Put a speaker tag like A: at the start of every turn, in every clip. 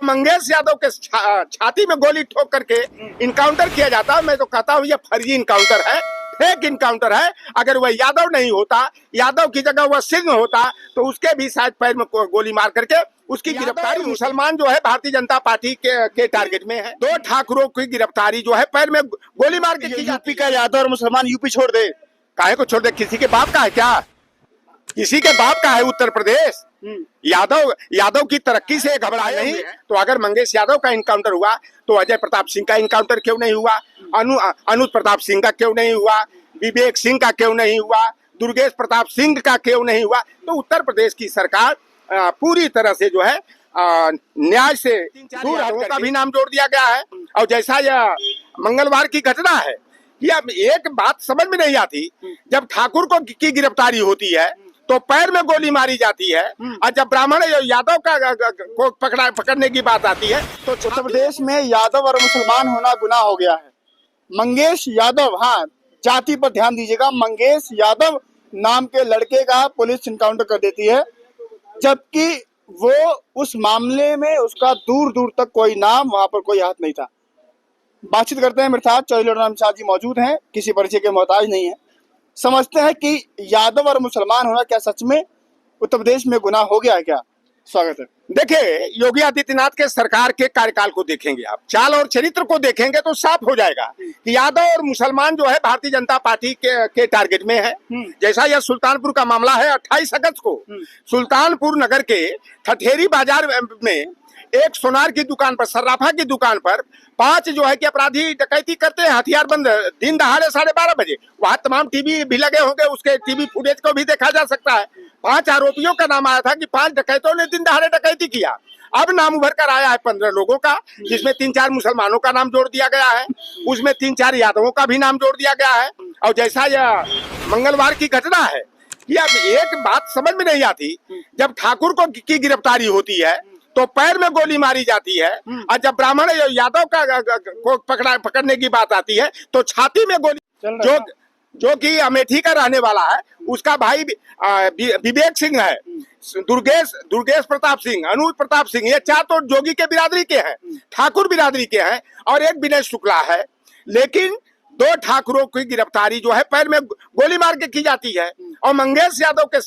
A: मंगेश यादव के छाती में गोली ठोक करके इनकाउंटर किया जाता, मैं तो कहता हूँ ये फर्जी इनकाउंटर है, फेक इनकाउंटर है। अगर वह यादव नहीं होता, यादव की जगह वह सिंह होता तो उसके भी शायद पैर में गोली मार करके उसकी गिरफ्तारी। मुसलमान जो है भारतीय जनता पार्टी के टारगेट में है। 2 ठाकुरों की गिरफ्तारी जो है पैर में गोली मार के की
B: यूपी का यादव और मुसलमान यूपी छोड़ दे,
A: काहे को छोड़ दे? किसी के बाप का है क्या? किसी के बाप का है उत्तर प्रदेश? यादव की तरक्की से घबराए नहीं। तो अगर मंगेश यादव का इनकाउंटर हुआ तो अजय प्रताप सिंह का इनकाउंटर क्यों नहीं हुआ? अनुज प्रताप सिंह का क्यों नहीं हुआ? विवेक सिंह का क्यों नहीं हुआ? दुर्गेश प्रताप सिंह का क्यों नहीं हुआ? तो उत्तर प्रदेश की सरकार पूरी तरह से जो है न्याय से दूर हटकर का भी नाम जोड़ दिया गया है। और जैसा यह मंगलवार की घटना है, यह एक बात समझ में नहीं आती, जब ठाकुर को की गिरफ्तारी होती है तो पैर में गोली मारी जाती है, और जब ब्राह्मण यादव को पकड़ने की बात आती है तो
B: उत्तर प्रदेश में यादव और मुसलमान होना गुनाह हो गया है। मंगेश यादव, हाँ जाति पर ध्यान दीजिएगा, मंगेश यादव नाम के लड़के का पुलिस इनकाउंटर कर देती है, जबकि वो उस मामले में उसका दूर दूर तक कोई नाम, वहां पर कोई हाथ नहीं था। बातचीत करते हैं, मेरे साथ चौधरी लौट राम शाह जी मौजूद हैं, किसी परिचय के मोहताज नहीं है। समझते हैं कि यादव और मुसलमान होना क्या सच में उत्तर प्रदेश में गुनाह हो गया है क्या? स्वागत है।
A: देखिए, योगी आदित्यनाथ के सरकार के कार्यकाल को देखेंगे आप, चाल और चरित्र को देखेंगे तो साफ हो जाएगा कि यादव और मुसलमान जो है भारतीय जनता पार्टी के टारगेट में है। जैसा यह सुल्तानपुर का मामला है, 28 अगस्त को सुल्तानपुर नगर के ठठेरी बाजार में एक सोनार की दुकान पर, सर्राफा की दुकान पर 5 जो है कि अपराधी डकैती करते हैं हथियारबंद, दिन दहाड़े 12:30 बजे। वहां तमाम टीवी भी लगे होंगे, उसके टीवी फुटेज को भी देखा जा सकता है। 5 आरोपियों का नाम आया था कि 5 डकैतों ने दिन दहाड़े डकैती किया। अब नाम उभर कर आया है 15 लोगों का, जिसमें 3-4 मुसलमानों का नाम जोड़ दिया गया है, उसमें 3-4 यादवों का भी नाम जोड़ दिया गया है। और जैसा यह मंगलवार की घटना है, यह एक बात समझ में नहीं आती, जब ठाकुर को की गिरफ्तारी होती है तो पैर में गोली मारी जाती है, और जब ब्राह्मण यादव को पकड़ने की बात आती है तो छाती में गोली, जो कि अमेठी का रहने वाला है, उसका भाई विवेक सिंह है, दुर्गेश प्रताप सिंह, अनुज प्रताप सिंह, ये 4 तो जोगी के बिरादरी के हैं, ठाकुर बिरादरी के हैं, और एक विनय शुक्ला है। लेकिन 2 ठाकुरों की गिरफ्तारी जो है पैर में गोली मार के की जाती है, और मंगेश यादव के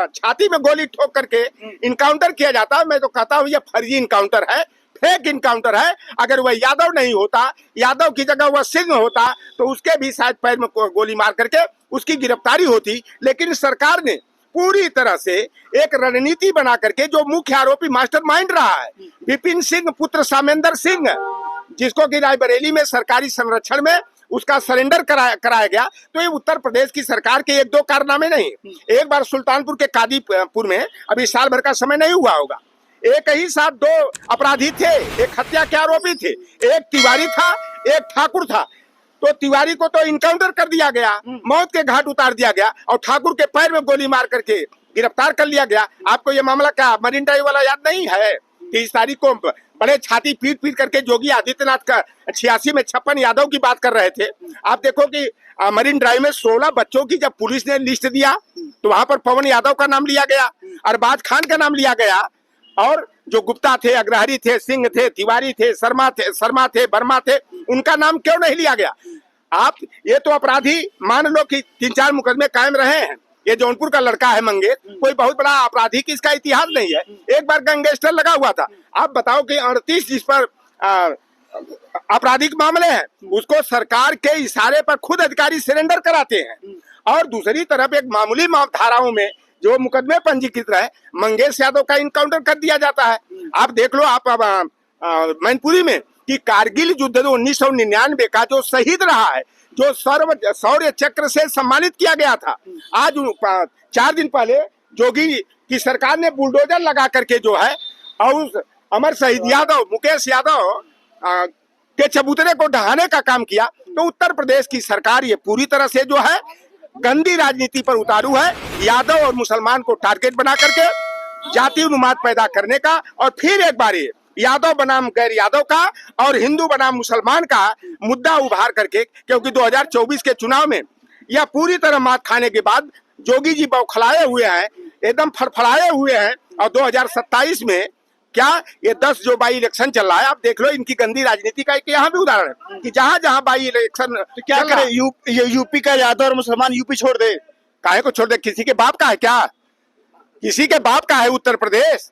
A: छाती में गोली ठोक करके इनकाउंटर किया जाता है। मैं तो कहता हूँ ये फर्जी इनकाउंटर है, फेक इनकाउंटर है। अगर वह यादव नहीं होता, यादव की जगह वह सिंह होता तो उसके भी शायद पैर में गोली मार करके उसकी गिरफ्तारी होती। लेकिन सरकार ने पूरी तरह से एक रणनीति बना करके, जो मुख्य आरोपी मास्टरमाइंड रहा है विपिन सिंह पुत्र सामेंद्र सिंह, जिसको कि रायबरेली में सरकारी संरक्षण में उसका सरेंडर कराया गया, तो ये उत्तर प्रदेश की सरकार के 1-2 कारनामे नहीं। एक बार सुल्तानपुर के कादीपुर में, अभी साल भर का समय नहीं हुआ होगा, एक ही साथ 2 अपराधी थे, एक हत्या के आरोपी थे, एक तिवारी था, एक ठाकुर था। तो तिवारी को तो इनकाउंटर कर दिया गया, मौत के घाट उतार दिया गया, और ठाकुर के पैर में गोली मार करके गिरफ्तार कर लिया गया। आपको ये मामला क्या मरीन ड्राइव वाला याद नहीं है? 30 तारीख को बड़े छाती पीट करके योगी आदित्यनाथ का 86 में 56 यादव की बात कर रहे थे। आप देखो कि मरीन ड्राइव में 16 बच्चों की जब पुलिस ने लिस्ट दिया तो वहां पर पवन यादव का नाम लिया गया, अरबाज खान का नाम लिया गया, और जो गुप्ता थे, अग्रहरी थे, सिंह थे, तिवारी थे, शर्मा थे, वर्मा थे, उनका नाम क्यों नहीं लिया गया? आप ये तो अपराधी मान लो कि 3-4 मुकदमे कायम रहे हैं। ये जौनपुर का लड़का है मंगेश, कोई बहुत बड़ा अपराधी की इसका इतिहास नहीं है, एक बार गैंगस्टर लगा हुआ था। आप बताओ कि 38 जिस पर आपराधिक मामले हैं, उसको सरकार के इशारे पर खुद अधिकारी सरेंडर कराते हैं। और दूसरी तरफ एक मामूली धाराओं में जो मुकदमे पंजीकृत रहे, मंगेश यादव का इनकाउंटर कर दिया जाता है। आप देख लो, आप मैनपुरी में कि कारगिल युद्ध 1999 का जो शहीद रहा है, जो शौर्य चक्र से सम्मानित किया गया था, आज 4 दिन पहले योगी की सरकार ने बुलडोजर लगा करके जो है और उस अमर शहीद यादव, मुकेश यादव के चबूतरे को ढहाने का काम किया। तो उत्तर प्रदेश की सरकार ये पूरी तरह से जो है गंदी राजनीति पर उतारू है, यादव और मुसलमान को टारगेट बना करके जाति उन्माद पैदा करने का, और फिर एक बार यादव बनाम गैर यादव का और हिंदू बनाम मुसलमान का मुद्दा उभार करके, क्योंकि 2024 के चुनाव में यह पूरी तरह मात खाने के बाद योगी जी बौखलाए हुए हैं, एकदम फड़फड़ाए हुए हैं, और 2027 में क्या ये 10 जो बाई इलेक्शन चल रहा है, आप देख लो इनकी गंदी राजनीति का एक यहाँ भी उदाहरण है कि जहां जहां बाई इलेक्शन
B: तो क्या करे, यूपी का यादव और मुसलमान यूपी छोड़ दे?
A: काहे को छोड़ दे? किसी के बाप का है क्या? किसी के बाप का है उत्तर प्रदेश?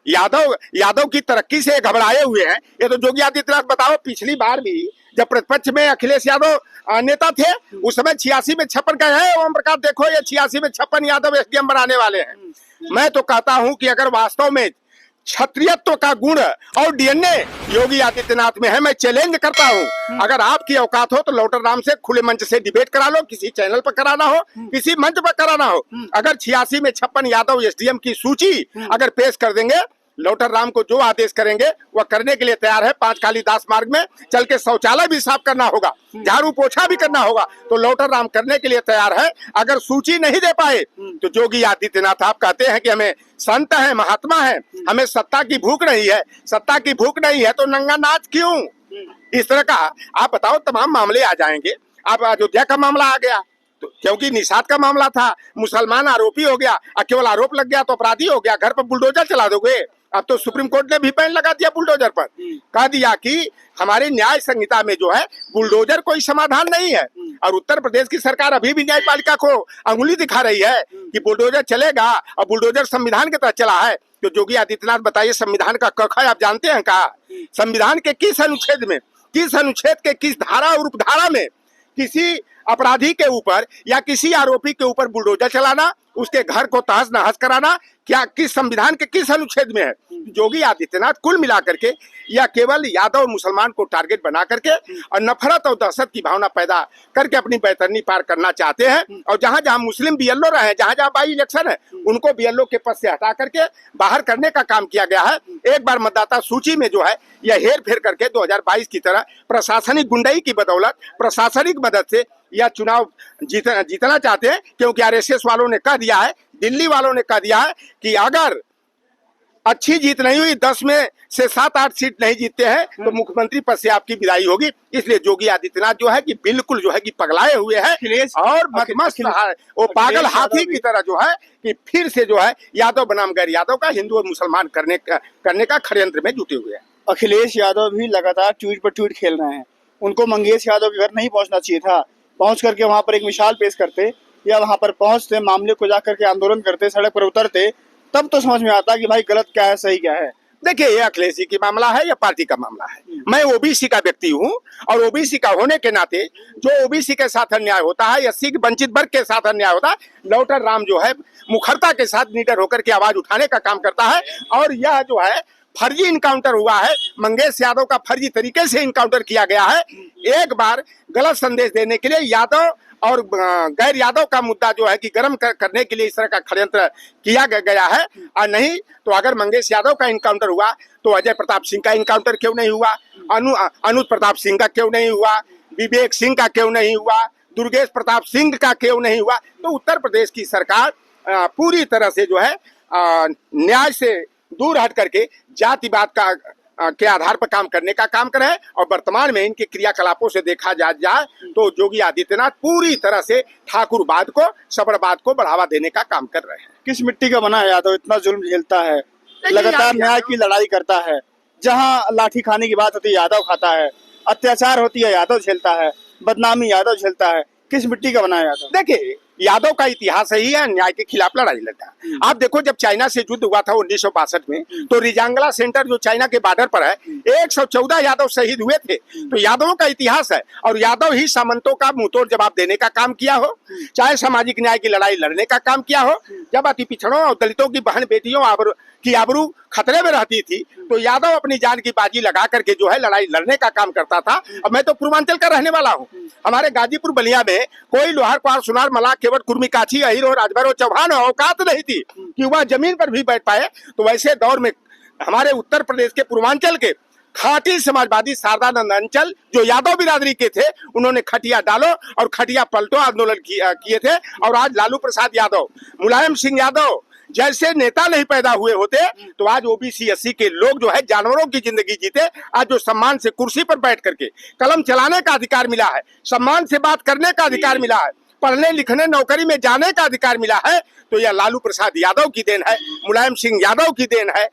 A: यादव की तरक्की से घबराए हुए हैं। ये तो योगी आदित्यनाथ, बताओ पिछली बार भी जब प्रतिपक्ष में अखिलेश यादव नेता थे, उस समय 86 में 56 गए हैं। ओम प्रकाश देखो, ये 86 में 56 यादव एसडीएम बनाने वाले हैं। मैं तो कहता हूं कि अगर वास्तव में क्षत्रियत्व का गुण और डीएनए योगी आदित्यनाथ में है, मैं चैलेंज करता हूं, अगर आपकी औकात हो तो लौटर राम से खुले मंच से डिबेट करा लो, किसी चैनल पर कराना हो, किसी मंच पर कराना हो। अगर 86 में 56 यादव एसडीएम की सूची अगर पेश कर देंगे, लौटर राम को जो आदेश करेंगे वह करने के लिए तैयार है। 5 कालीदास मार्ग में चल के शौचालय भी साफ करना होगा, झाड़ू पोछा भी करना होगा, तो लौटर राम करने के लिए तैयार है। अगर सूची नहीं दे पाए तो योगी आदित्यनाथ, आप कहते हैं कि हमें संत है, महात्मा है, हमें सत्ता की भूख नहीं है, सत्ता की भूख नहीं है तो नंगा नाच क्यों? इस तरह का आप बताओ, तमाम मामले आ जाएंगे। अब अयोध्या का मामला आ गया तो क्योंकि निषाद का मामला था, मुसलमान आरोपी हो गया, केवल आरोप लग गया तो अपराधी हो गया, घर पर बुलडोजर चला दोगे। अब तो सुप्रीम कोर्ट ने भी बैन लगा दिया बुलडोजर पर, कह दिया कि हमारे न्याय संहिता में जो है बुलडोजर कोई समाधान नहीं है। और उत्तर प्रदेश की सरकार अभी भी न्यायपालिका को अंगुली दिखा रही है कि बुलडोजर चलेगा, और बुलडोजर संविधान के तहत चला है। तो योगी आदित्यनाथ बताइए, संविधान का कखा आप जानते हैं का? संविधान के किस अनुच्छेद में, किस अनुच्छेद के किस धारा और उपधारा में किसी अपराधी के ऊपर या किसी आरोपी के ऊपर बुलडोजर चलाना, उसके घर को तहस नहस कराना, क्या किस संविधान के किस अनुच्छेद में है? योगी आदित्यनाथ कुल मिलाकर के या केवल यादव मुसलमान को टारगेट बना करके और नफरत और दहशत की भावना पैदा करके अपनी बैतरनी पार करना चाहते हैं। और जहां जहां मुस्लिम बीएलओ रहे, जहां जहां बाई इलेक्शन है, उनको बीएलओ के पद से हटा करके बाहर करने का काम किया गया है। एक बार मतदाता सूची में जो है यह हेर फेर करके 2022 की तरह प्रशासनिक गुंडाई की बदौलत, प्रशासनिक मदद से यह चुनाव जीतना चाहते हैं। क्योंकि आरएसएस वालों ने कह दिया है, दिल्ली वालों ने कह दिया है कि अगर अच्छी जीत नहीं हुई, 10 में से 7-8 सीट नहीं जीतते हैं तो मुख्यमंत्री पद से आपकी विदाई होगी। इसलिए योगी आदित्यनाथ जो है कि बिल्कुल जो है कि पगलाए हुए हैं और मदमस्त वो पागल हाथी की तरह जो है कि फिर से जो है यादव बनाम गैर यादव का, हिंदू और मुसलमान करने का षड्यंत्र में जुटे हुए हैं।
B: अखिलेश यादव भी लगातार ट्वीट पर ट्वीट खेल रहे हैं। उनको मंगेश यादव के घर नहीं पहुंचना चाहिए था, पहुंच करके वहां पर एक मिसाल पेश करते या वहां पर पहुंचते, मामले को जाकर के आंदोलन करते, सड़क पर उतरते, तब तो समझ में आता कि भाई गलत क्या है, सही क्या है।
A: देखिए, ये अखिलेश जी की मामला है या पार्टी का मामला है? मैं ओबीसी का व्यक्ति हूं और ओबीसी का होने के नाते जो ओबीसी के साथ अन्याय होता है, एससी वंचित वर्ग के साथ अन्याय होता है, लौटर राम जो है मुखरता के साथ निडर होकर के आवाज उठाने का काम करता है। और यह जो है फर्जी इनकाउंटर हुआ है, मंगेश यादव का फर्जी तरीके से इनकाउंटर किया गया है। एक बार गलत संदेश देने के लिए यादव और गैर यादव का मुद्दा जो है कि गर्म करने के लिए इस तरह का षड्यंत्र किया गया है। और नहीं तो अगर मंगेश यादव का इनकाउंटर हुआ तो अजय प्रताप सिंह का इनकाउंटर क्यों नहीं हुआ, अनुज प्रताप सिंह का क्यों नहीं हुआ, विवेक सिंह का क्यों नहीं हुआ, दुर्गेश प्रताप सिंह का क्यों नहीं हुआ? तो उत्तर प्रदेश की सरकार पूरी तरह से जो है न्याय से दूर हट करके जातिवाद का के आधार पर काम करने का काम कर रहे हैं। और वर्तमान में इनके क्रियाकलापों से देखा जाए तो योगी आदित्यनाथ पूरी तरह से ठाकुरवाद को, सबरवाद को बढ़ावा देने का काम कर रहे हैं।
B: किस मिट्टी का बना है यादव? इतना जुल्म झेलता है, लगातार न्याय की लड़ाई करता है, जहां लाठी खाने की बात होती है यादव खाता है, अत्याचार होती है यादव झेलता है, बदनामी यादव झेलता है। किस मिट्टी का बना है यादव?
A: देखिए, यादव का इतिहास ही है न्याय के खिलाफ लड़ाई लड़ना। आप देखो, जब चाइना से युद्ध हुआ था 1962 में, तो रिजांगला सेंटर जो चाइना के बॉर्डर पर है, 114 यादव शहीद हुए थे। तो यादवों का इतिहास है और यादव ही सामंतों का मुंहतोड़ जवाब देने का काम किया हो, चाहे सामाजिक न्याय की लड़ाई लड़ने का काम किया हो। जब अति पिछड़ों और दलितों की बहन बेटियों की आबरू खतरे में रहती थी तो यादव अपनी जान की बाजी लगा करके जो है लड़ाई लड़ने का काम करता था। अब मैं तो पूर्वांचल का रहने वाला हूँ, हमारे गाजीपुर बलिया में कोई लोहार कुहार सुनार मलाह केवट कुर्मी काछी अहिर और राजभर और चौहान औकात नहीं थी कि वह जमीन पर भी बैठ पाए। तो वैसे दौर में हमारे उत्तर प्रदेश के पूर्वांचल के खाटी समाजवादी शारदानंद अंचल जो यादव बिरादरी के थे, उन्होंने खटिया डालो और खटिया पलटो आंदोलन किए थे। और आज लालू प्रसाद यादव, मुलायम सिंह यादव जैसे नेता नहीं पैदा हुए होते तो आज ओबीसी एससी के लोग जो है जानवरों की जिंदगी जीते। आज जो सम्मान से कुर्सी पर बैठ करके कलम चलाने का अधिकार मिला है, सम्मान से बात करने का अधिकार मिला है, पढ़ने लिखने नौकरी में जाने का अधिकार मिला है तो यह लालू प्रसाद यादव की देन है, मुलायम सिंह यादव की देन है,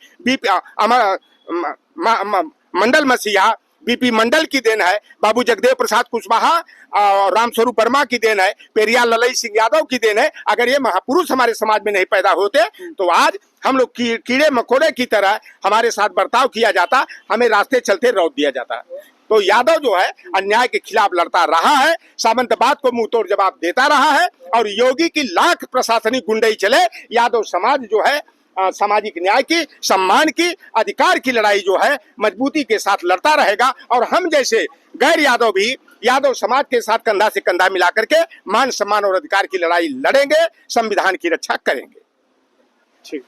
A: मंडल मसीहा बीपी मंडल की देन है, बाबू जगदेव प्रसाद कुशवाहा और रामस्वरूप वर्मा की देन है, पेरियार ललई सिंह यादव की देन है। अगर ये महापुरुष हमारे समाज में नहीं पैदा होते तो आज हम लोग कीड़े मकोड़े की तरह हमारे साथ बर्ताव किया जाता, हमें रास्ते चलते रौंद दिया जाता। तो यादव जो है अन्याय के खिलाफ लड़ता रहा है, सामंतवाद को मुंह तोड़ जवाब देता रहा है और योगी की लाख प्रशासनिक गुंडई चले, यादव समाज जो है सामाजिक न्याय की, सम्मान की, अधिकार की लड़ाई जो है मजबूती के साथ लड़ता रहेगा और हम जैसे गैर यादव भी यादव समाज के साथ कंधा से कंधा मिला करके मान सम्मान और अधिकार की लड़ाई लड़ेंगे, संविधान की रक्षा करेंगे।
B: ठीक।